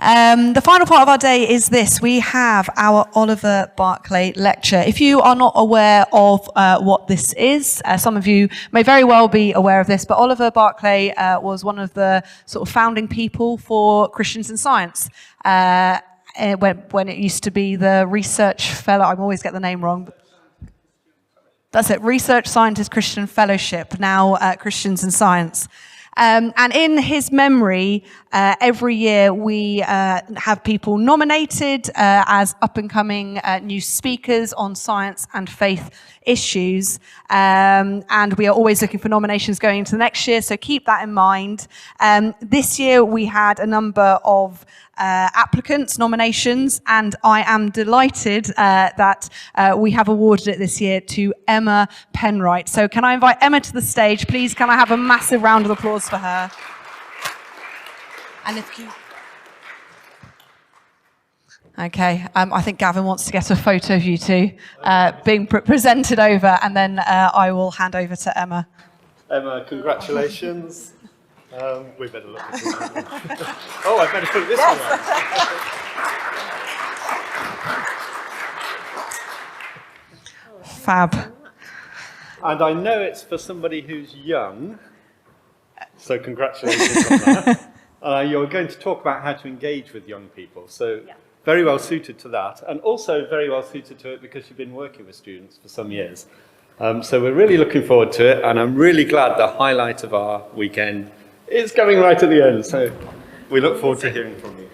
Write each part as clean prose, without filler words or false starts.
The final part of our day is this. We have our Oliver Barclay lecture. If you are not aware of what this is, some of you may very well be aware of this, but Oliver Barclay was one of the sort of founding people for Christians in Science. When it used to be the Research Fellow, I always get the name wrong. That's it, Research Scientist Christian Fellowship, now Christians in Science. And in his memory, every year we have people nominated as up-and-coming new speakers on science and faith issues. And we are always looking for nominations going into the next year, so keep that in mind. This year we had a number of applicants, nominations, and I am delighted that we have awarded it this year to Emma Penwright. So can I invite Emma to the stage, please? Can I have a massive round of applause for her? And if you... Okay, I think Gavin wants to get a photo of you two being presented over, and then I will hand over to Emma. Emma, congratulations. We better look at this one. Oh, I better put this one on. Fab. And I know it's for somebody who's young, so congratulations on that. You're going to talk about how to engage with young people, so very well suited to that, and also very well suited to it because you've been working with students for some years. So we're really looking forward to it, and I'm really glad the highlight of our weekend is coming right at the end, so we look forward to hearing from you.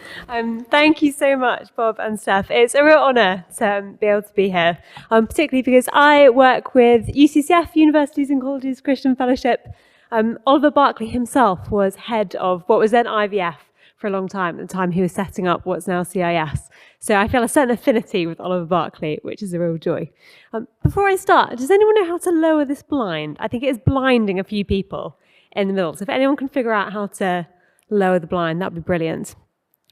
Thank you so much, Bob and Steph. It's a real honour to be able to be here, particularly because I work with UCCF, Universities and Colleges Christian Fellowship. Oliver Barclay himself was head of what was then IVF for a long time, at the time he was setting up what's now CiS. So I feel a certain affinity with Oliver Barclay, which is a real joy. Before I start, does anyone know how to lower this blind? I think it is blinding a few people in the middle. So if anyone can figure out how to lower the blind, that'd be brilliant.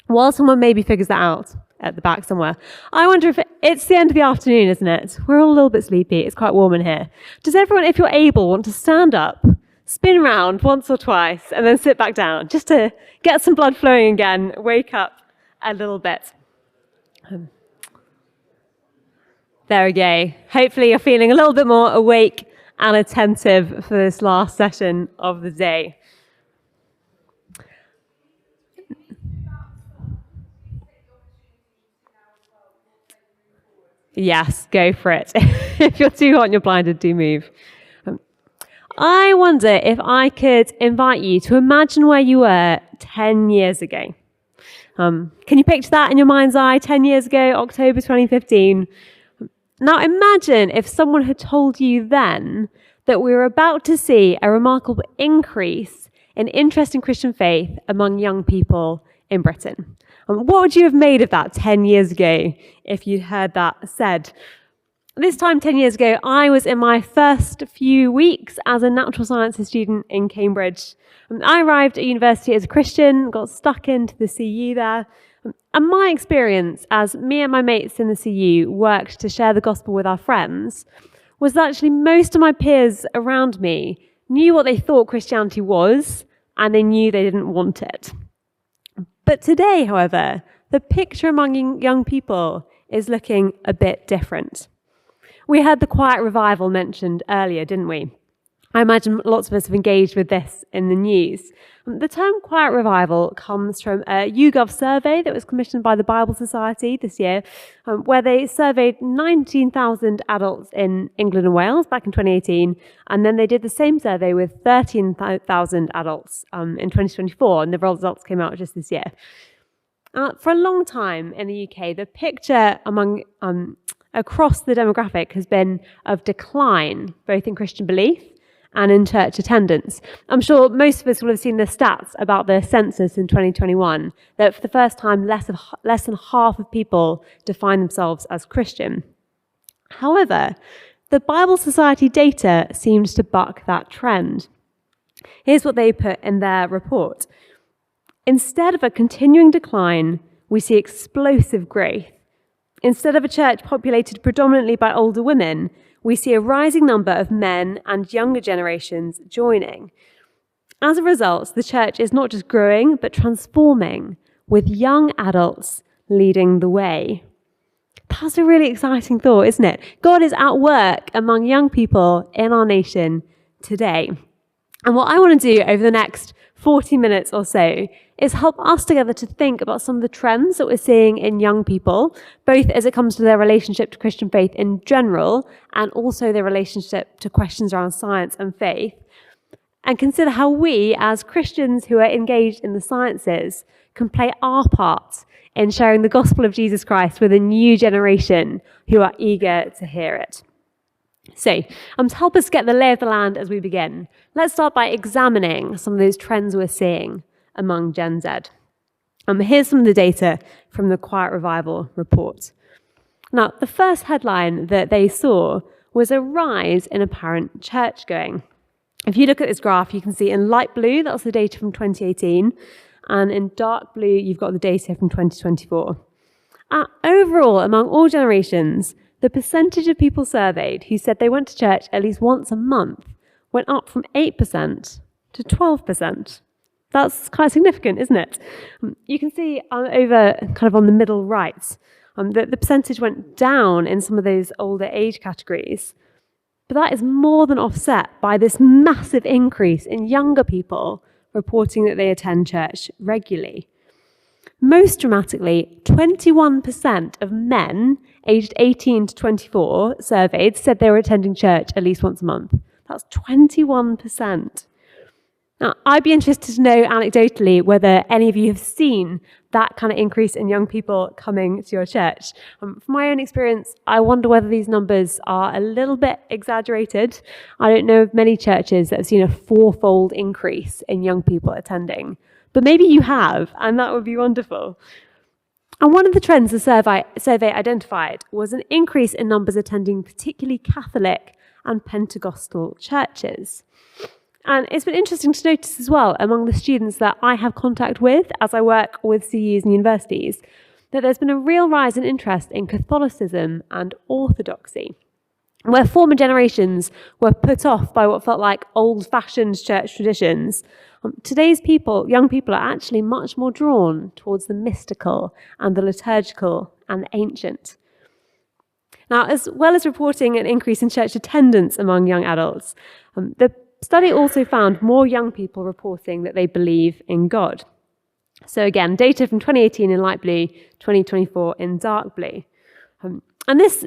While someone maybe figures that out at the back somewhere, I wonder if it's the end of the afternoon, isn't it? We're all a little bit sleepy. It's quite warm in here. Does everyone, if you're able, want to stand up, spin around once or twice, and then sit back down, just to get some blood flowing again, wake up a little bit? There we go. Hopefully you're feeling a little bit more awake and attentive for this last session of the day. Yes, go for it. If you're too hot and you're blinded, do move. I wonder if I could invite you to imagine where you were 10 years ago. Can you picture that in your mind's eye? 10 years ago, October 2015. Now imagine if someone had told you then that we were about to see a remarkable increase in interest in Christian faith among young people in Britain. What would you have made of that 10 years ago if you'd heard that said? This time 10 years ago, I was in my first few weeks as a natural sciences student in Cambridge. I arrived at university as a Christian, got stuck into the CU there. And my experience as me and my mates in the CU worked to share the gospel with our friends was that actually most of my peers around me knew what they thought Christianity was, and they knew they didn't want it. But today, however, the picture among young people is looking a bit different. We heard the Quiet Revival mentioned earlier, didn't we? I imagine lots of us have engaged with this in the news. The term Quiet Revival comes from a YouGov survey that was commissioned by the Bible Society this year, where they surveyed 19,000 adults in England and Wales back in 2018, and then they did the same survey with 13,000 adults in 2024, and the results came out just this year. For a long time in the UK, the picture across the demographic has been of decline, both in Christian belief and in church attendance. I'm sure most of us will have seen the stats about the census in 2021, that for the first time, less than half of people define themselves as Christian. However, the Bible Society data seems to buck that trend. Here's what they put in their report. Instead of a continuing decline, we see explosive growth. Instead of a church populated predominantly by older women, we see a rising number of men and younger generations joining. As a result, the church is not just growing, but transforming, with young adults leading the way. That's a really exciting thought, isn't it? God is at work among young people in our nation today. And what I want to do over the next 40 minutes or so is help us together to think about some of the trends that we're seeing in young people, both as it comes to their relationship to Christian faith in general, and also their relationship to questions around science and faith, and consider how we, as Christians who are engaged in the sciences, can play our part in sharing the gospel of Jesus Christ with a new generation who are eager to hear it. So, to help us get the lay of the land as we begin, let's start by examining some of those trends we're seeing among Gen Z. Here's some of the data from the Quiet Revival report. Now, the first headline that they saw was a rise in apparent church-going. If you look at this graph, you can see in light blue, that's the data from 2018, and in dark blue, you've got the data from 2024. Overall, among all generations, the percentage of people surveyed who said they went to church at least once a month went up from 8% to 12%. That's quite significant, isn't it? You can see over kind of on the middle right that the percentage went down in some of those older age categories. But that is more than offset by this massive increase in younger people reporting that they attend church regularly. Most dramatically, 21% of men aged 18 to 24 surveyed said they were attending church at least once a month. That's 21%. Now, I'd be interested to know anecdotally whether any of you have seen that kind of increase in young people coming to your church. From my own experience, I wonder whether these numbers are a little bit exaggerated. I don't know of many churches that have seen a fourfold increase in young people attending. But maybe you have, and that would be wonderful. And one of the trends the survey identified was an increase in numbers attending particularly Catholic and Pentecostal churches. And it's been interesting to notice as well among the students that I have contact with as I work with CEs and universities, that there's been a real rise in interest in Catholicism and Orthodoxy. Where former generations were put off by what felt like old-fashioned church traditions, today's young people are actually much more drawn towards the mystical and the liturgical and the ancient. Now, as well as reporting an increase in church attendance among young adults, the study also found more young people reporting that they believe in God. So again, data from 2018 in light blue, 2024 in dark blue. And this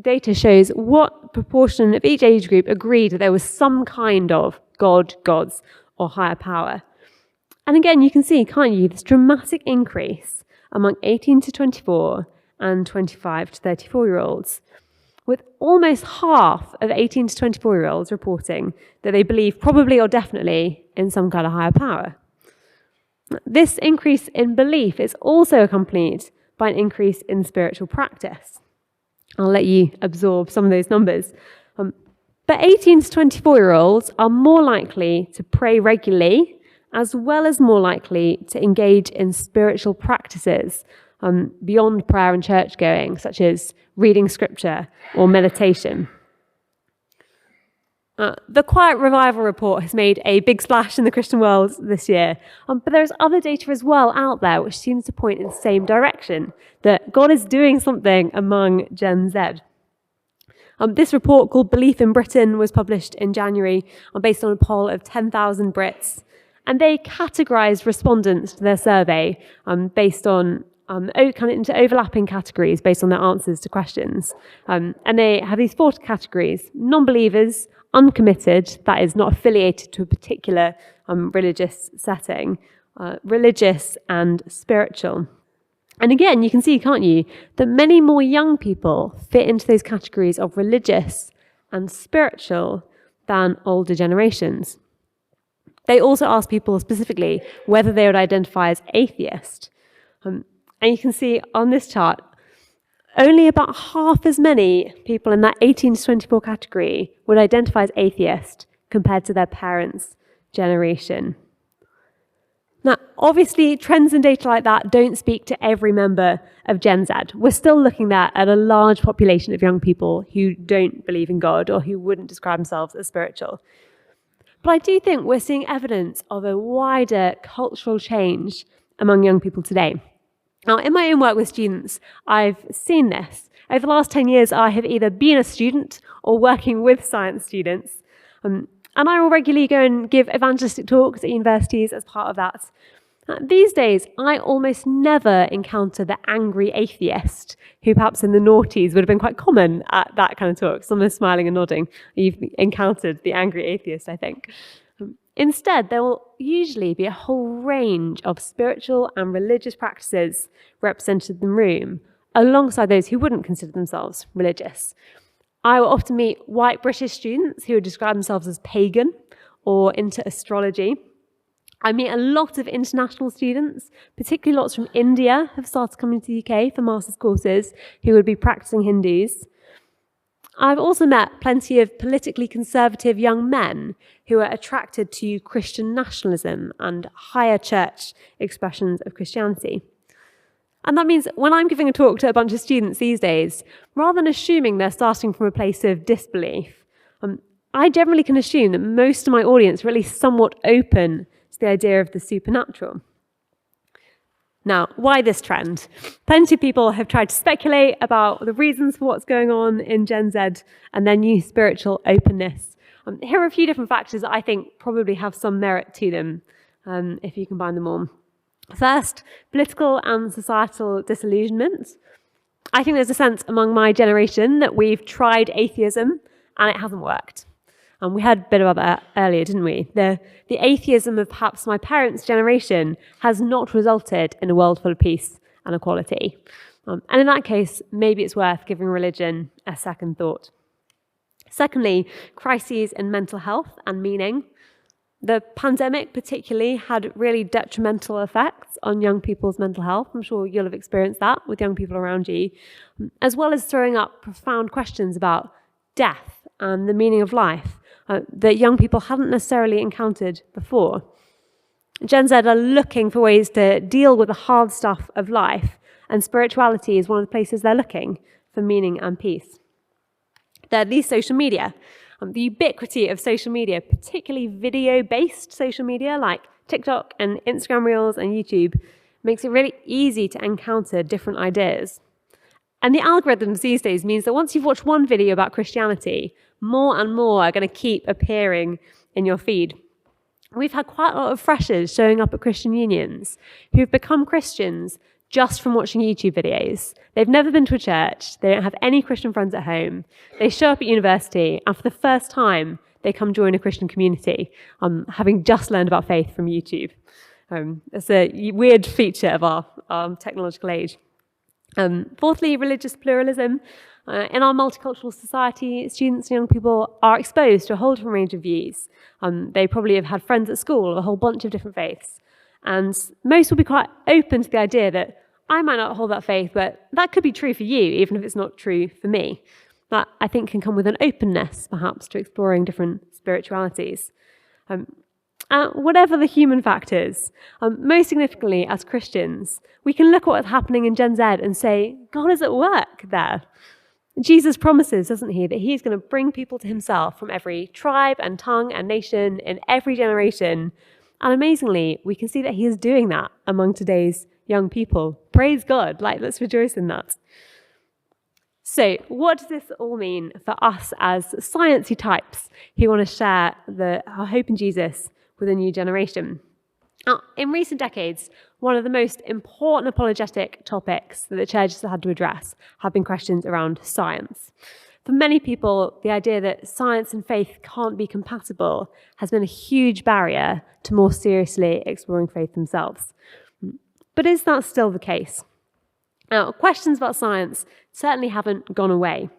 data shows what proportion of each age group agreed that there was some kind of God, gods, or higher power. And again, you can see, can't you, this dramatic increase among 18 to 24 and 25 to 34-year-olds, with almost half of 18 to 24-year-olds reporting that they believe probably or definitely in some kind of higher power. This increase in belief is also accompanied by an increase in spiritual practice. I'll let you absorb some of those numbers. But 18 to 24-year-olds are more likely to pray regularly, as well as more likely to engage in spiritual practices beyond prayer and church going, such as reading scripture or meditation. The Quiet Revival report has made a big splash in the Christian world this year, but there's other data as well out there which seems to point in the same direction, that God is doing something among Gen Z. This report, called Belief in Britain, was published in January based on a poll of 10,000 Brits, and they categorised respondents to their survey based on into overlapping categories based on their answers to questions. And they have these 4 categories: non-believers, uncommitted, that is not affiliated to a particular religious setting, religious and spiritual. And again, you can see, can't you, that many more young people fit into those categories of religious and spiritual than older generations. They also asked people specifically whether they would identify as atheist. And you can see on this chart, only about half as many people in that 18 to 24 category would identify as atheist compared to their parents' generation. Now, obviously, trends and data like that don't speak to every member of Gen Z. We're still looking at a large population of young people who don't believe in God or who wouldn't describe themselves as spiritual. But I do think we're seeing evidence of a wider cultural change among young people today. Now, in my own work with students, I've seen this. Over the last 10 years, I have either been a student or working with science students. And I will regularly go and give evangelistic talks at universities as part of that. These days, I almost never encounter the angry atheist, who perhaps in the noughties would have been quite common at that kind of talk. Someone smiling and nodding. You've encountered the angry atheist, I think. Instead, there will usually be a whole range of spiritual and religious practices represented in the room, alongside those who wouldn't consider themselves religious. I will often meet white British students who would describe themselves as pagan or into astrology. I meet a lot of international students, particularly lots from India, have started coming to the UK for master's courses, who would be practicing Hindus. I've also met plenty of politically conservative young men who are attracted to Christian nationalism and higher church expressions of Christianity. And that means when I'm giving a talk to a bunch of students these days, rather than assuming they're starting from a place of disbelief, I generally can assume that most of my audience are at least somewhat open to the idea of the supernatural. Now, why this trend? Plenty of people have tried to speculate about the reasons for what's going on in Gen Z and their new spiritual openness. Here are a few different factors that I think probably have some merit to them, if you combine them all. First, political and societal disillusionment. I think there's a sense among my generation that we've tried atheism and it hasn't worked. And we heard a bit about that earlier, didn't we? The atheism of perhaps my parents' generation has not resulted in a world full of peace and equality. And in that case, maybe it's worth giving religion a second thought. Secondly, crises in mental health and meaning. The pandemic particularly had really detrimental effects on young people's mental health. I'm sure you'll have experienced that with young people around you, as well as throwing up profound questions about death and the meaning of life that young people hadn't necessarily encountered before. Gen Z are looking for ways to deal with the hard stuff of life, and spirituality is one of the places they're looking for meaning and peace. Thirdly, social media. The ubiquity of social media, particularly video-based social media like TikTok and Instagram Reels and YouTube, makes it really easy to encounter different ideas. And the algorithms these days means that once you've watched one video about Christianity, more and more are going to keep appearing in your feed. We've had quite a lot of freshers showing up at Christian unions who've become Christians just from watching YouTube videos. They've never been to a church, they don't have any Christian friends at home, they show up at university, and for the first time, they come join a Christian community, having just learned about faith from YouTube. It's a weird feature of our technological age. Fourthly, religious pluralism. In our multicultural society, students and young people are exposed to a whole different range of views. They probably have had friends at school of a whole bunch of different faiths. And most will be quite open to the idea that I might not hold that faith, but that could be true for you, even if it's not true for me. That, I think, can come with an openness, perhaps, to exploring different spiritualities. Whatever the human factors, most significantly as Christians, we can look at what's happening in Gen Z and say, God is at work there. Jesus promises, doesn't he, that he's going to bring people to himself from every tribe and tongue and nation in every generation. And amazingly, we can see that he is doing that among today's young people. Praise God. Let's rejoice in that. So what does this all mean for us as sciencey types who want to share our hope in Jesus with a new generation? Now, in recent decades, one of the most important apologetic topics that the church has had to address have been questions around science. For many people, the idea that science and faith can't be compatible has been a huge barrier to more seriously exploring faith themselves. But is that still the case? Now, questions about science certainly haven't gone away.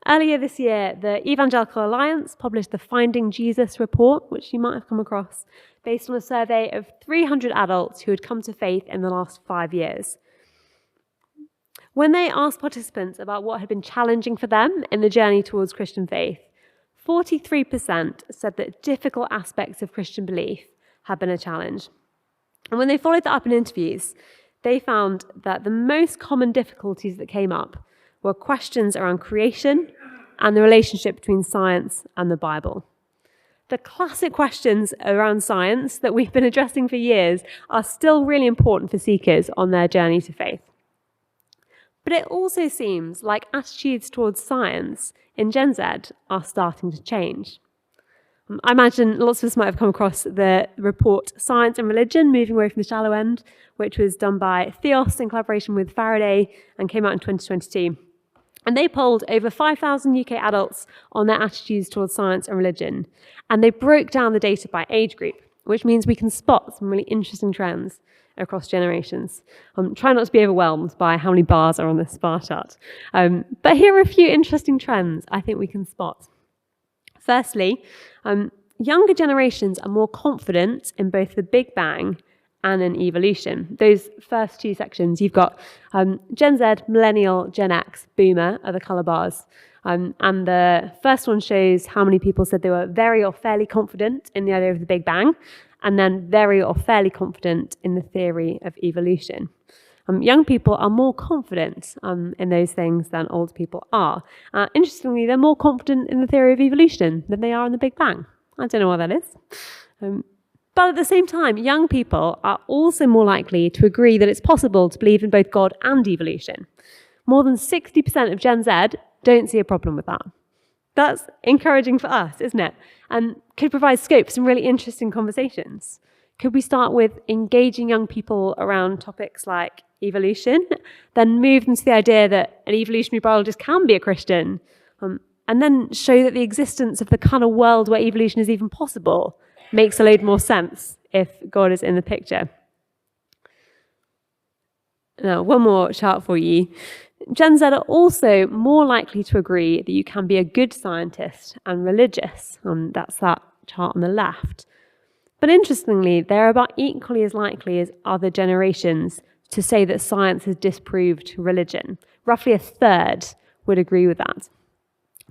Earlier this year, the Evangelical Alliance published the Finding Jesus report, which you might have come across, based on a survey of 300 adults who had come to faith in the last 5 years. When they asked participants about what had been challenging for them in the journey towards Christian faith, 43% said that difficult aspects of Christian belief had been a challenge. And when they followed that up in interviews, they found that the most common difficulties that came up were questions around creation and the relationship between science and the Bible. the classic questions around science that we've been addressing for years are still really important for seekers on their journey to faith. But it also seems like attitudes towards science in Gen Z are starting to change. I imagine lots of us might have come across the report Science and Religion, Moving Away from the Shallow End, which was done by CiS in collaboration with Faraday and came out in 2022. And they polled over 5,000 UK adults on their attitudes towards science and religion. And they broke down the data by age group, which means we can spot some really interesting trends across generations. Try not to be overwhelmed by how many bars are on this bar chart. But here are a few interesting trends I think we can spot. Firstly, younger generations are more confident in both the Big Bang and in evolution. Those first two sections, you've got Gen Z, Millennial, Gen X, Boomer are the colour bars. And the first one shows how many people said they were very or fairly confident in the idea of the Big Bang, and then very or fairly confident in the theory of evolution. Young people are more confident in those things than old people are. Interestingly, they're more confident in the theory of evolution than they are in the Big Bang. I don't know why that is. But at the same time, young people are also more likely to agree that it's possible to believe in both God and evolution. More than 60% of Gen Z don't see a problem with that. That's encouraging for us, isn't it? And could provide scope for some really interesting conversations. Could we start with engaging young people around topics like evolution, then move them to the idea that an evolutionary biologist can be a Christian, and then show that the existence of the kind of world where evolution is even possible makes a load more sense if God is in the picture. Now, one more chart for you. Gen Z are also more likely to agree that you can be a good scientist and religious. That's that chart on the left. But interestingly, they're about equally as likely as other generations to say that science has disproved religion. Roughly a third would agree with that.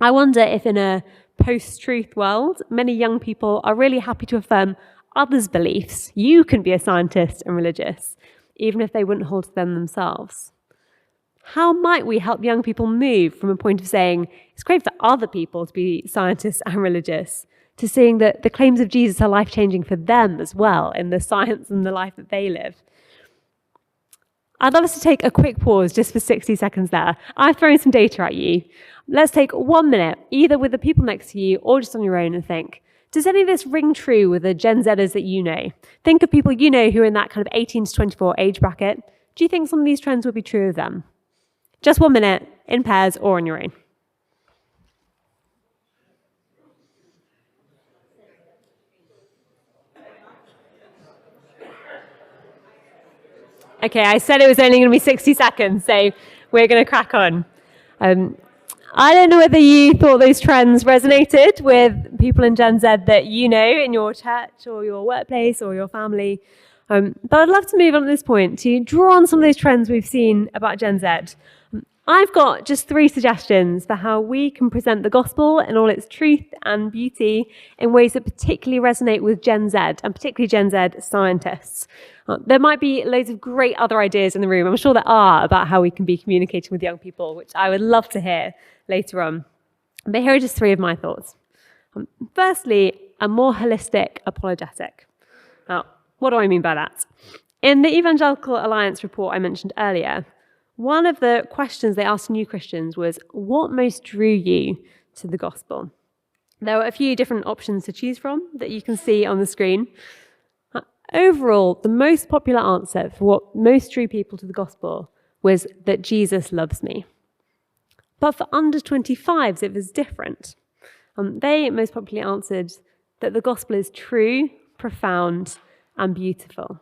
I wonder if in a post-truth world, many young people are really happy to affirm others' beliefs. You can be a scientist and religious, even if they wouldn't hold to them themselves. How might we help young people move from a point of saying it's great for other people to be scientists and religious to seeing that the claims of Jesus are life-changing for them as well in the science and the life that they live? I'd love us to take a quick pause just for 60 seconds there. I've thrown some data at you. Let's take 1 minute, either with the people next to you or just on your own, and think, does any of this ring true with the Gen Zers that you know? Think of people you know who are in that kind of 18 to 24 age bracket. Do you think some of these trends would be true of them? Just 1 minute, in pairs or on your own. Okay, I said it was only going to be 60 seconds, so we're going to crack on. I don't know whether you thought those trends resonated with people in Gen Z that you know in your church or your workplace or your family. But I'd love to move on at this point to draw on some of those trends we've seen about Gen Z. I've got just 3 suggestions for how we can present the gospel in all its truth and beauty in ways that particularly resonate with Gen Z, and particularly Gen Z scientists. There might be loads of great other ideas in the room. I'm sure there are about how we can be communicating with young people, which I would love to hear later on. But here are just 3 of my thoughts. Firstly, a more holistic apologetic. Now, what do I mean by that? In the Evangelical Alliance report I mentioned earlier, one of the questions they asked new Christians was, what most drew you to the gospel? There were a few different options to choose from that you can see on the screen. Overall, the most popular answer for what most drew people to the gospel was that Jesus loves me. But for under 25s, it was different. They most popularly answered that the gospel is true, profound, and beautiful.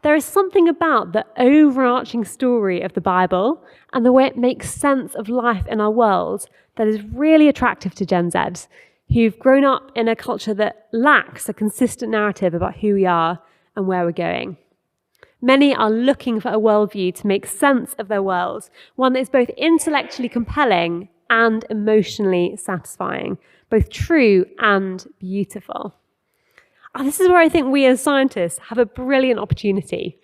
There is something about the overarching story of the Bible and the way it makes sense of life in our world that is really attractive to Gen Z, who've grown up in a culture that lacks a consistent narrative about who we are and where we're going. Many are looking for a worldview to make sense of their world, one that is both intellectually compelling and emotionally satisfying, both true and beautiful. This is where I think we as scientists have a brilliant opportunity.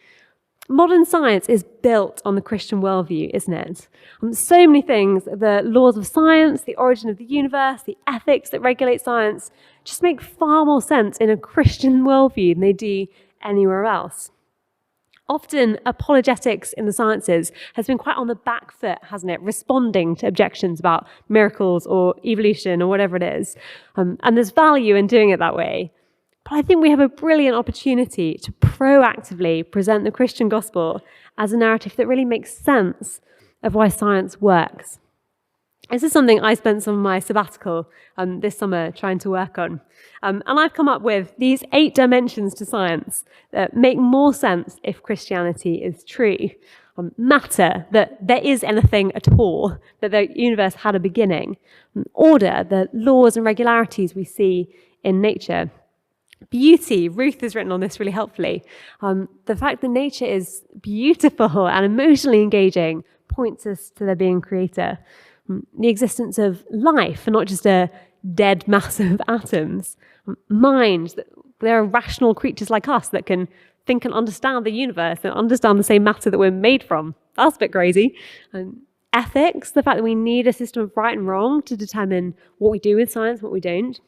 Modern science is built on the Christian worldview, isn't it? So many things, the laws of science, the origin of the universe, the ethics that regulate science, just make far more sense in a Christian worldview than they do anywhere else. Often, apologetics in the sciences has been quite on the back foot, hasn't it? Responding to objections about miracles or evolution or whatever it is. And there's value in doing it that way. But I think we have a brilliant opportunity to proactively present the Christian gospel as a narrative that really makes sense of why science works. This is something I spent some of my sabbatical this summer trying to work on. And I've come up with these 8 dimensions to science that make more sense if Christianity is true. Matter, that there is anything at all, that the universe had a beginning. Order, the laws and regularities we see in nature. Beauty, Ruth has written on this really helpfully. The fact that nature is beautiful and emotionally engaging points us to there being a creator. The existence of life, and not just a dead mass of atoms. Mind, that there are rational creatures like us that can think and understand the universe and understand the same matter that we're made from. That's a bit crazy. Ethics, the fact that we need a system of right and wrong to determine what we do with science, what we don't.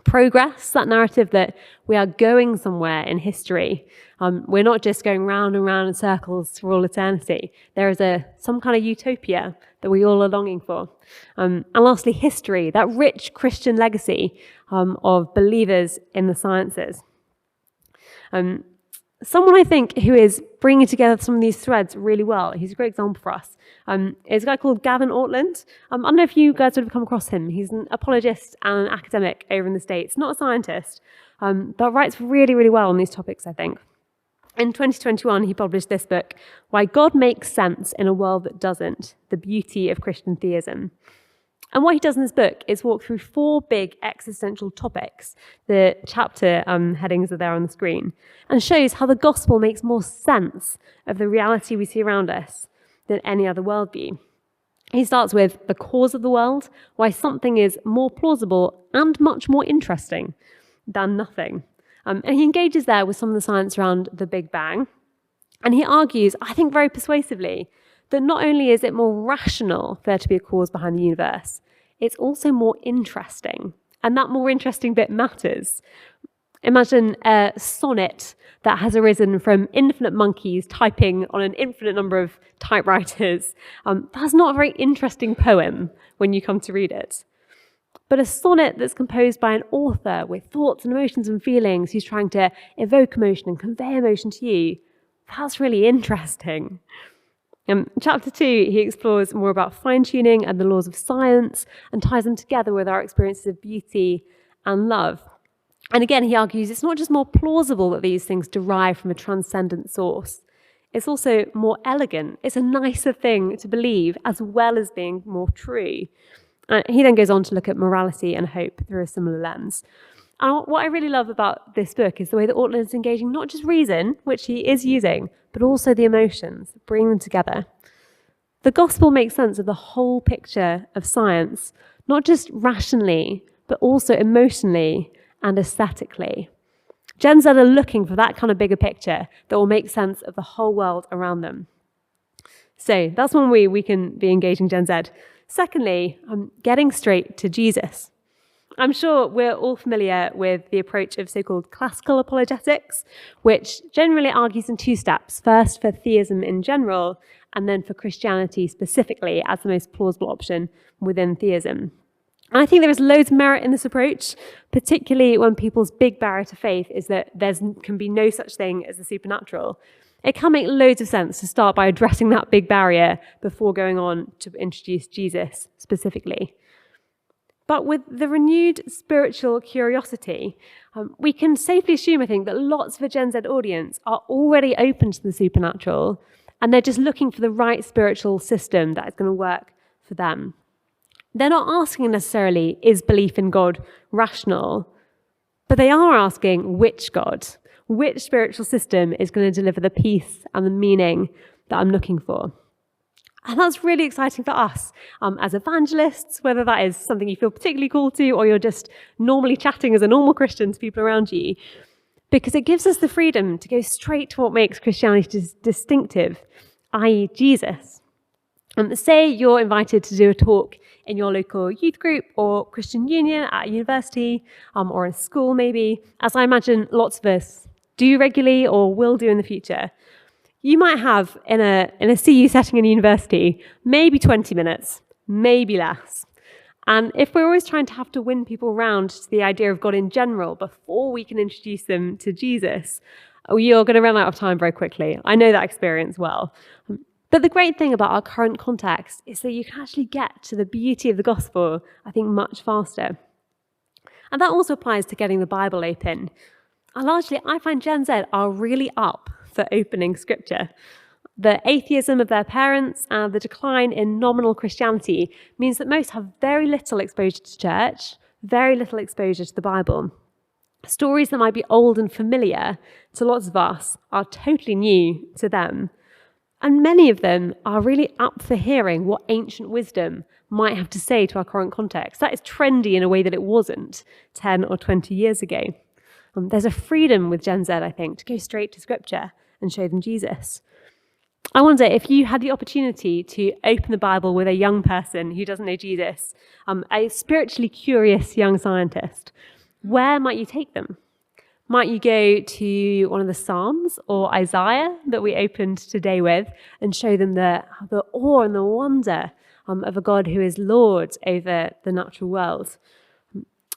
Progress, that narrative that we are going somewhere in history. We're not just going round and round in circles for all eternity. There is some kind of utopia that we all are longing for. And lastly, history, that rich Christian legacy of believers in the sciences. Someone I think who is bringing together some of these threads really well, he's a great example for us, is a guy called Gavin Ortland. I don't know if you guys would have come across him. He's an apologist and an academic over in the States, not a scientist, but writes really, really well on these topics, I think. In 2021, he published this book, Why God Makes Sense in a World That Doesn't, The Beauty of Christian Theism. And what he does in this book is walk through 4 big existential topics. The chapter headings are there on the screen, and shows how the gospel makes more sense of the reality we see around us than any other worldview. He starts with the cause of the world, why something is more plausible and much more interesting than nothing. And he engages there with some of the science around the Big Bang. And he argues, I think very persuasively, that not only is it more rational for there to be a cause behind the universe, it's also more interesting. And that more interesting bit matters. Imagine a sonnet that has arisen from infinite monkeys typing on an infinite number of typewriters. That's not a very interesting poem when you come to read it. But a sonnet that's composed by an author with thoughts and emotions and feelings who's trying to evoke emotion and convey emotion to you, that's really interesting. Chapter 2, he explores more about fine-tuning and the laws of science and ties them together with our experiences of beauty and love. And again, he argues it's not just more plausible that these things derive from a transcendent source. It's also more elegant. It's a nicer thing to believe as well as being more true. He then goes on to look at morality and hope through a similar lens. And what I really love about this book is the way that Ortland is engaging not just reason, which he is using, but also the emotions, bringing them together. The gospel makes sense of the whole picture of science, not just rationally, but also emotionally and aesthetically. Gen Z are looking for that kind of bigger picture that will make sense of the whole world around them. So that's one way we can be engaging Gen Z. Secondly, getting straight to Jesus. I'm sure we're all familiar with the approach of so-called classical apologetics, which generally argues in 2 steps. First, for theism in general, and then for Christianity specifically as the most plausible option within theism. And I think there is loads of merit in this approach, particularly when people's big barrier to faith is that there can be no such thing as the supernatural. It can make loads of sense to start by addressing that big barrier before going on to introduce Jesus specifically. But with the renewed spiritual curiosity, we can safely assume, I think, that lots of a Gen Z audience are already open to the supernatural, and they're just looking for the right spiritual system that is going to work for them. They're not asking necessarily, is belief in God rational? But they are asking, which God? Which spiritual system is going to deliver the peace and the meaning that I'm looking for? And that's really exciting for us as evangelists, whether that is something you feel particularly called to or you're just normally chatting as a normal Christian to people around you. because it gives us the freedom to go straight to what makes Christianity distinctive, i.e. Jesus. Say you're invited to do a talk in your local youth group or Christian union at a university or in school maybe, as I imagine lots of us do regularly or will do in the future. You might have in a CU setting in a university maybe 20 minutes, maybe less. And if we're always trying to have to win people around to the idea of God in general before we can introduce them to Jesus, you're going to run out of time very quickly. I know that experience well. But the great thing about our current context is that you can actually get to the beauty of the gospel, I think, much faster. And that also applies to getting the Bible open. And largely, I find Gen Z are really up for opening scripture. The atheism of their parents and the decline in nominal Christianity means that most have very little exposure to church, very little exposure to the Bible. Stories that might be old and familiar to lots of us are totally new to them. And many of them are really up for hearing what ancient wisdom might have to say to our current context. That is trendy in a way that it wasn't 10 or 20 years ago. There's a freedom with Gen Z, I think, to go straight to scripture and show them Jesus. I wonder if you had the opportunity to open the Bible with a young person who doesn't know Jesus, a spiritually curious young scientist, where might you take them? Might you go to one of the Psalms or Isaiah that we opened today with and show them the awe and the wonder of a God who is Lord over the natural world?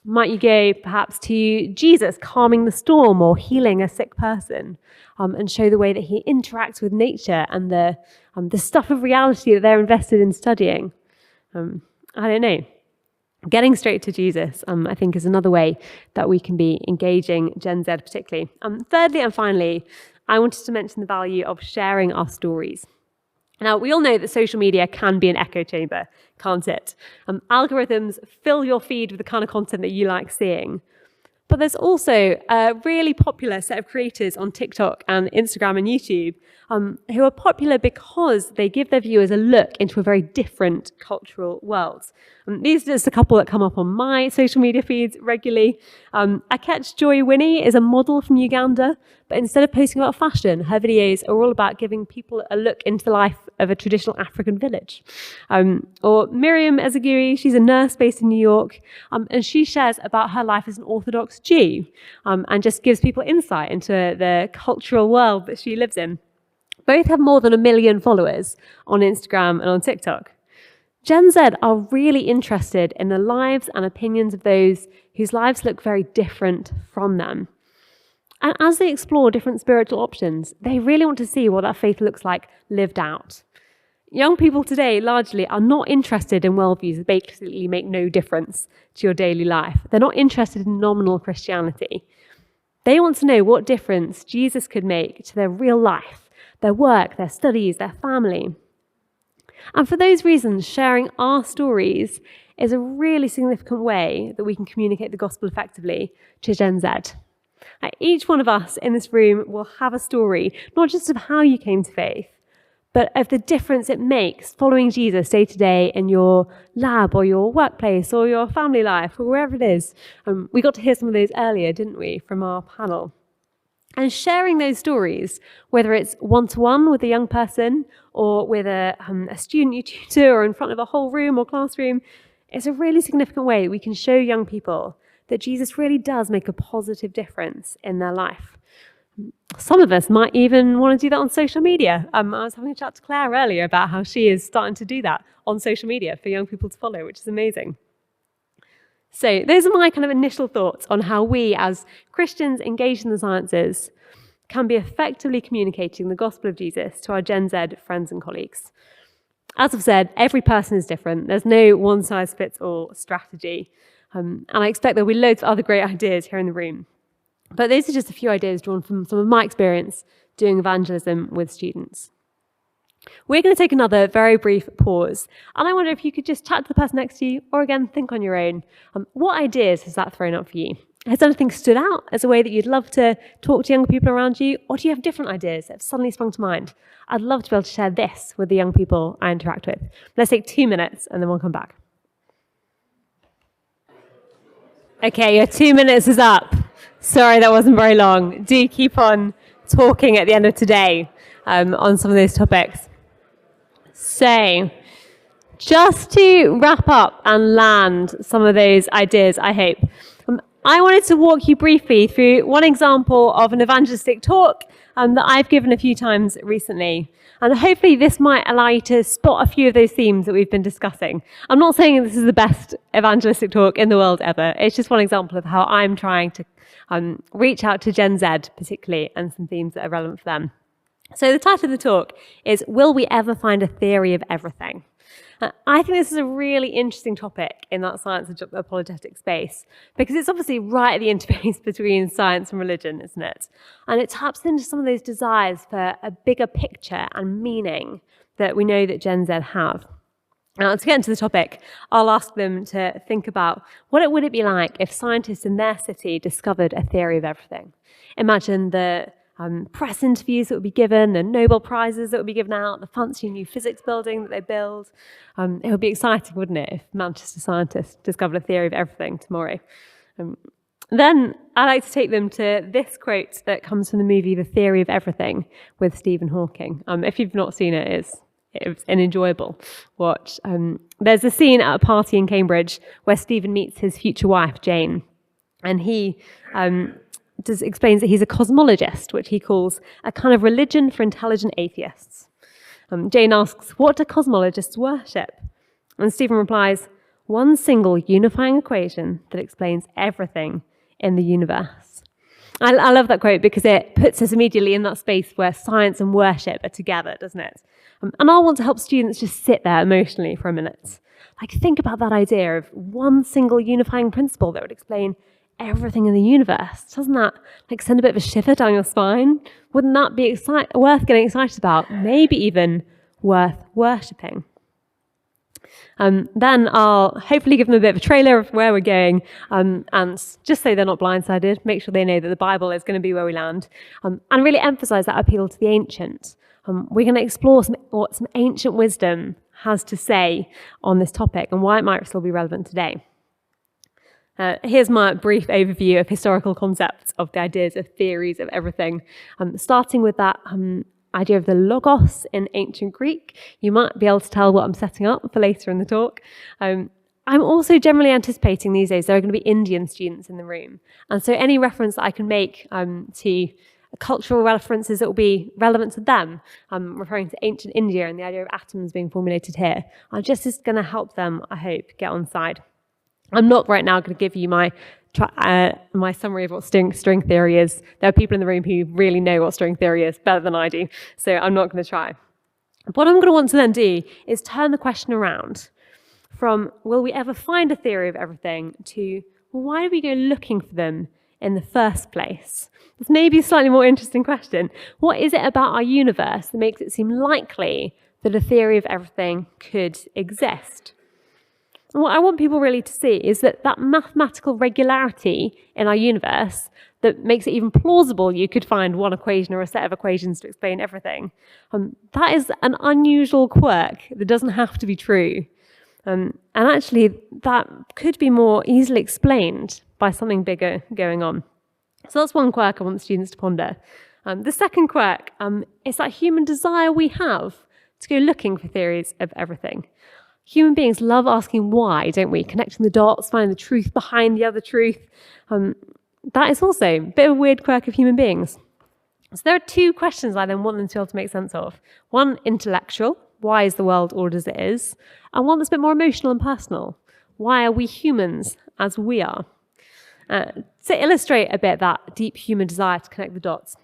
Might you go perhaps to Jesus calming the storm or healing a sick person and show the way that he interacts with nature and the stuff of reality that they're invested in studying? I don't know. Getting straight to Jesus, I think, is another way that we can be engaging Gen Z particularly. Thirdly and finally, I wanted to mention the value of sharing our stories. Now, we all know that social media can be an echo chamber, can't it? Algorithms fill your feed with the kind of content that you like seeing. But there's also a really popular set of creators on TikTok and Instagram and YouTube who are popular because they give their viewers a look into a very different cultural world. These are just a couple that come up on my social media feeds regularly. Akech Joy Winnie is a model from Uganda, but instead of posting about fashion, her videos are all about giving people a look into the life of a traditional African village. Or Miriam Ezegui, she's a nurse based in New York, and she shares about her life as an Orthodox Jew and just gives people insight into the cultural world that she lives in. Both have more than 1 million followers on Instagram and on TikTok. Gen Z are really interested in the lives and opinions of those whose lives look very different from them. And as they explore different spiritual options, they really want to see what that faith looks like lived out. Young people today largely are not interested in worldviews that basically make no difference to your daily life. They're not interested in nominal Christianity. They want to know what difference Jesus could make to their real life, their work, their studies, their family. And for those reasons, sharing our stories is a really significant way that we can communicate the gospel effectively to Gen Z. Each one of us in this room will have a story, not just of how you came to faith, but of the difference it makes following Jesus day to day in your lab or your workplace or your family life or wherever it is. We got to hear some of those earlier, didn't we, from our panel? And sharing those stories, whether it's one-to-one with a young person or with a student you tutor or in front of a whole room or classroom, is a really significant way we can show young people that Jesus really does make a positive difference in their life. Some of us might even want to do that on social media. I was having a chat to Claire earlier about how she is starting to do that on social media for young people to follow, which is amazing. So those are my kind of initial thoughts on how we as Christians engaged in the sciences can be effectively communicating the gospel of Jesus to our Gen Z friends and colleagues. As I've said, every person is different. There's no one-size-fits-all strategy. And I expect there'll be loads of other great ideas here in the room. But those are just a few ideas drawn from some of my experience doing evangelism with students. We're going to take another very brief pause. And I wonder if you could just chat to the person next to you, or again, think on your own. What ideas has that thrown up for you? Has anything stood out as a way that you'd love to talk to younger people around you? Or do you have different ideas that have suddenly sprung to mind? I'd love to be able to share this with the young people I interact with. Let's take 2 minutes and then we'll come back. Okay, your 2 minutes is up. Sorry, that wasn't very long. Do keep on talking at the end of today on some of those topics. So, just to wrap up and land some of those ideas, I hope, I wanted to walk you briefly through one example of an evangelistic talk that I've given a few times recently. And hopefully this might allow you to spot a few of those themes that we've been discussing. I'm not saying this is the best evangelistic talk in the world ever. It's just one example of how I'm trying to reach out to Gen Z particularly, and some themes that are relevant for them. So the title of the talk is, Will We Ever Find a Theory of Everything? I think this is a really interesting topic in that science and apologetic space, because it's obviously right at the interface between science and religion, isn't it? And it taps into some of those desires for a bigger picture and meaning that we know that Gen Z have. Now, to get into the topic, I'll ask them to think about what would it be like if scientists in their city discovered a theory of everything. Imagine the press interviews that would be given, the Nobel Prizes that would be given out, the fancy new physics building that they build. It would be exciting, wouldn't it, if Manchester scientists discovered a theory of everything tomorrow. Then I'd like to take them to this quote that comes from the movie The Theory of Everything with Stephen Hawking. If you've not seen it, it's an enjoyable watch. There's a scene at a party in Cambridge where Stephen meets his future wife, Jane, and he explains that he's a cosmologist, which he calls a kind of religion for intelligent atheists. Jane asks, what do cosmologists worship? And Stephen replies, one single unifying equation that explains everything in the universe. I love that quote because it puts us immediately in that space where science and worship are together, doesn't it? And I want to help students just sit there emotionally for a minute. Like, think about that idea of one single unifying principle that would explain everything in the universe. Doesn't that send a bit of a shiver down your spine? Wouldn't that be worth getting excited about? Maybe even worth worshipping. Then I'll hopefully give them a bit of a trailer of where we're going, and just so they're not blindsided, make sure they know that the Bible is going to be where we land, and really emphasize that appeal to the ancient. We're going to explore what some ancient wisdom has to say on this topic and why it might still be relevant today. Here's my brief overview of historical concepts of the ideas of theories of everything, starting with that idea of the logos in ancient Greek. You might be able to tell what I'm setting up for later in the talk. I'm also generally anticipating these days there are going to be Indian students in the room. And so any reference that I can make to cultural references that will be relevant to them, referring to ancient India and the idea of atoms being formulated here, are just going to help them, I hope, get on side. I'm not right now going to give you my summary of what string theory is. There are people in the room who really know what string theory is better than I do, so I'm not going to try. What I'm going to want to then do is turn the question around from, will we ever find a theory of everything, to, well, why do we go looking for them in the first place? This may be a slightly more interesting question. What is it about our universe that makes it seem likely that a theory of everything could exist? And what I want people really to see is that mathematical regularity in our universe that makes it even plausible you could find one equation or a set of equations to explain everything. That is an unusual quirk that doesn't have to be true. And actually, that could be more easily explained by something bigger going on. So that's one quirk I want the students to ponder. The second quirk is that human desire we have to go looking for theories of everything. Human beings love asking why, don't we? Connecting the dots, finding the truth behind the other truth. That is also a bit of a weird quirk of human beings. So there are two questions I then want them to be able to make sense of. One, intellectual, why is the world ordered as it is? And one that's a bit more emotional and personal. Why are we humans as we are? To illustrate a bit that deep human desire to connect the dots,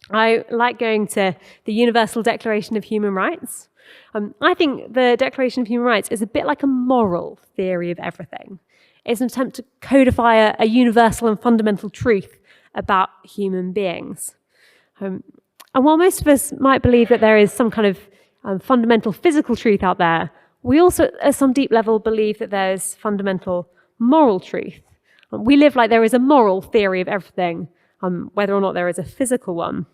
I like going to the Universal Declaration of Human Rights. I think the Declaration of Human Rights is a bit like a moral theory of everything. It's an attempt to codify a universal and fundamental truth about human beings. And while most of us might believe that there is some kind of fundamental physical truth out there, we also, at some deep level, believe that there is fundamental moral truth. We live like there is a moral theory of everything, whether or not there is a physical one.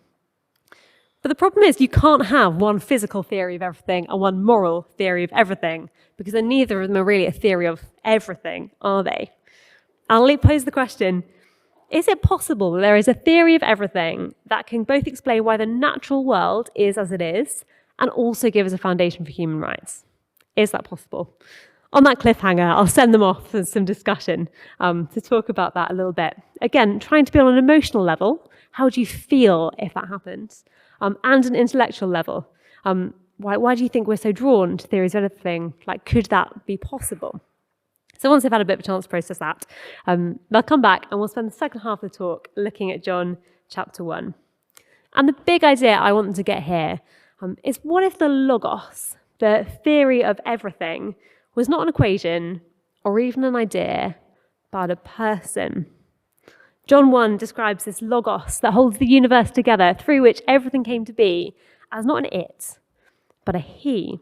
But the problem is you can't have one physical theory of everything and one moral theory of everything, because then neither of them are really a theory of everything, are they? I'll pose the question, is it possible that there is a theory of everything that can both explain why the natural world is as it is and also give us a foundation for human rights? Is that possible? On that cliffhanger, I'll send them off for some discussion to talk about that a little bit. Again, trying to be on an emotional level. How do you feel if that happens? And an intellectual level. Why do you think we're so drawn to theories of everything? Like, could that be possible? So once I've had a bit of a chance to process that, I'll come back and we'll spend the second half of the talk looking at John chapter 1. And the big idea I want them to get here is, what if the logos, the theory of everything, was not an equation or even an idea, but a person? John 1 describes this logos that holds the universe together, through which everything came to be, as not an it, but a he.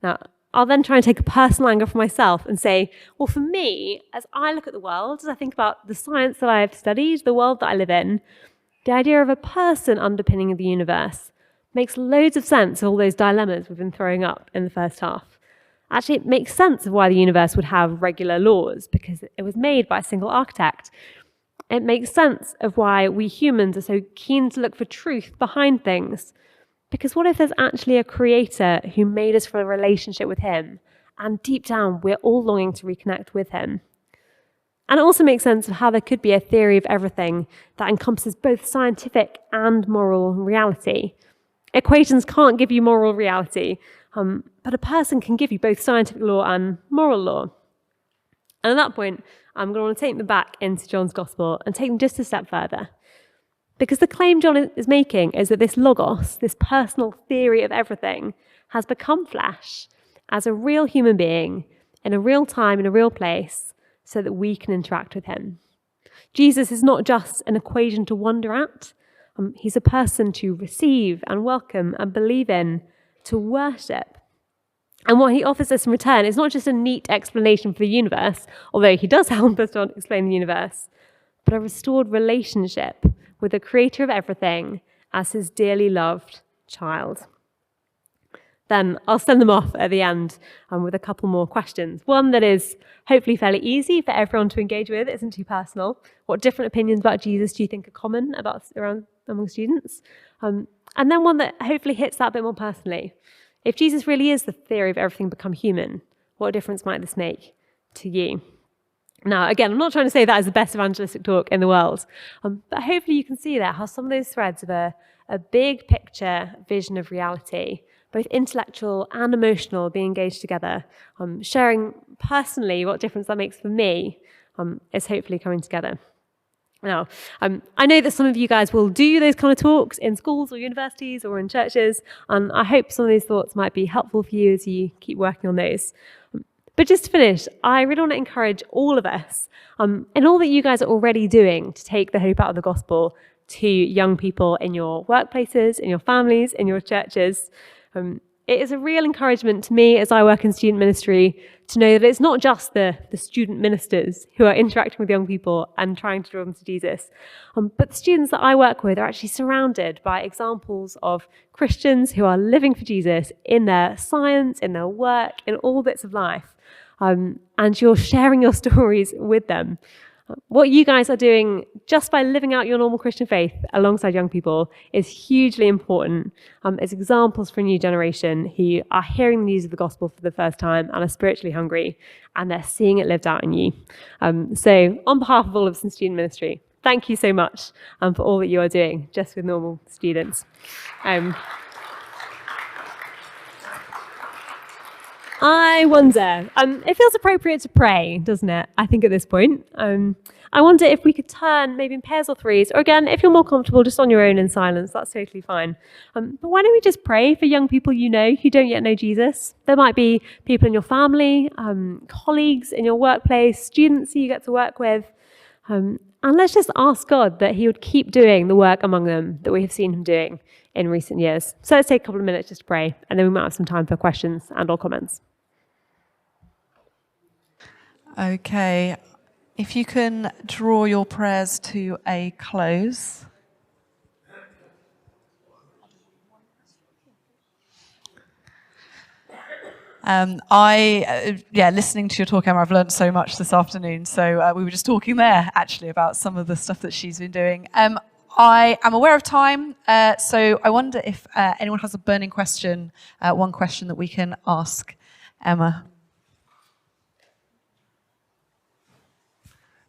Now, I'll then try and take a personal angle for myself and say, well, for me, as I look at the world, as I think about the science that I have studied, the world that I live in, the idea of a person underpinning the universe makes loads of sense of all those dilemmas we've been throwing up in the first half. Actually, it makes sense of why the universe would have regular laws, because it was made by a single architect. It makes sense of why we humans are so keen to look for truth behind things. Because what if there's actually a creator who made us for a relationship with him, and deep down we're all longing to reconnect with him? And it also makes sense of how there could be a theory of everything that encompasses both scientific and moral reality. Equations can't give you moral reality, but a person can give you both scientific law and moral law. And at that point, I'm going to want to take them back into John's Gospel and take them just a step further. Because the claim John is making is that this logos, this personal theory of everything, has become flesh as a real human being in a real time, in a real place, so that we can interact with him. Jesus is not just an equation to wonder at. He's a person to receive and welcome and believe in, to worship. And what he offers us in return is not just a neat explanation for the universe, although he does help us to explain the universe, but a restored relationship with the creator of everything as his dearly loved child. Then I'll send them off at the end with a couple more questions. One that is hopefully fairly easy for everyone to engage with, isn't too personal. What different opinions about Jesus do you think are common around among students? And then one that hopefully hits that a bit more personally. If Jesus really is the theory of everything become human, what difference might this make to you? Now, again, I'm not trying to say that is the best evangelistic talk in the world, but hopefully you can see there how some of those threads of a big picture vision of reality, both intellectual and emotional, being engaged together, sharing personally what difference that makes for me, is hopefully coming together. Now, I know that some of you guys will do those kind of talks in schools or universities or in churches, and I hope some of these thoughts might be helpful for you as you keep working on those. But just to finish, I really want to encourage all of us, in all that you guys are already doing to take the hope out of the gospel to young people in your workplaces, in your families, in your churches. It is a real encouragement to me as I work in student ministry to know that it's not just the student ministers who are interacting with young people and trying to draw them to Jesus, but the students that I work with are actually surrounded by examples of Christians who are living for Jesus in their science, in their work, in all bits of life. And you're sharing your stories with them. What you guys are doing just by living out your normal Christian faith alongside young people is hugely important as examples for a new generation who are hearing the news of the gospel for the first time and are spiritually hungry, and they're seeing it lived out in you. So on behalf of all of us in student ministry, thank you so much for all that you are doing just with normal students. I wonder, it feels appropriate to pray, doesn't it? I think at this point. I wonder if we could turn maybe in pairs or threes, or again, if you're more comfortable just on your own in silence, that's totally fine. But why don't we just pray for young people you know who don't yet know Jesus? There might be people in your family, colleagues in your workplace, students who you get to work with. And let's just ask God that he would keep doing the work among them that we have seen him doing in recent years. So let's take a couple of minutes just to pray, and then we might have some time for questions and or comments. Okay, if you can draw your prayers to a close. Listening to your talk, Emma, I've learned so much this afternoon. So we were just talking there, actually, about some of the stuff that she's been doing. I am aware of time, so I wonder if anyone has a burning question, one question that we can ask Emma.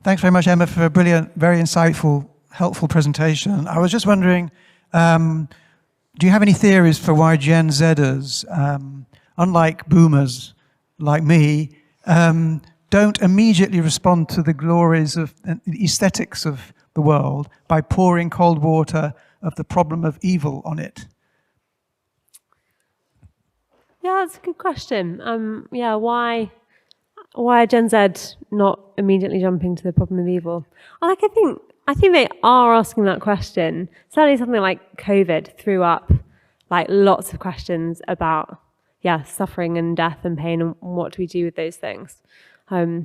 Thanks very much, Emma, for a brilliant, very insightful, helpful presentation. I was just wondering, do you have any theories for why Gen Zers, unlike boomers like me, don't immediately respond to the glories of the aesthetics of the world by pouring cold water of the problem of evil on it? Yeah, that's a good question. Why are Gen Z not immediately jumping to the problem of evil? I think they are asking that question. Certainly something like COVID threw up like lots of questions about suffering and death and pain and what do we do with those things. I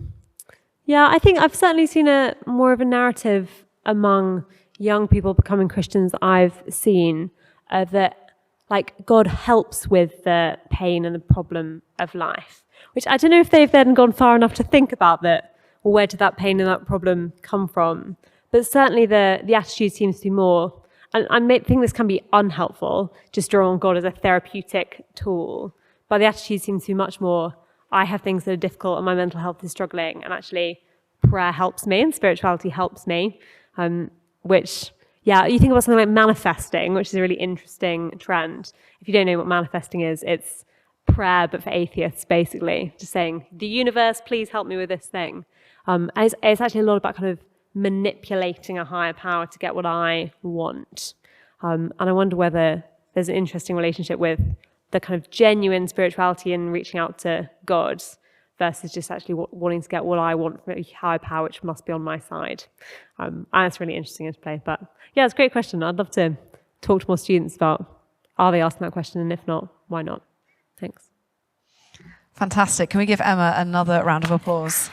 think I've certainly seen more of a narrative among young people becoming Christians that I've seen that like God helps with the pain and the problem of life, which I don't know if they've then gone far enough to think about that, well, where did that pain and that problem come from? But certainly the attitude seems to be more, and I may think this can be unhelpful, just drawing God as a therapeutic tool, but the attitude seems to be much more, I have things that are difficult and my mental health is struggling, and actually prayer helps me and spirituality helps me, which, you think about something like manifesting, which is a really interesting trend. If you don't know what manifesting is, it's prayer, but for atheists, basically, just saying, the universe, please help me with this thing. And it's actually a lot about kind of manipulating a higher power to get what I want. And I wonder whether there's an interesting relationship with the kind of genuine spirituality and reaching out to God versus just actually wanting to get what I want from a higher power, which must be on my side. And it's really interesting to play. But it's a great question. I'd love to talk to more students about, are they asking that question? And if not, why not? Thanks. Fantastic. Can we give Emma another round of applause?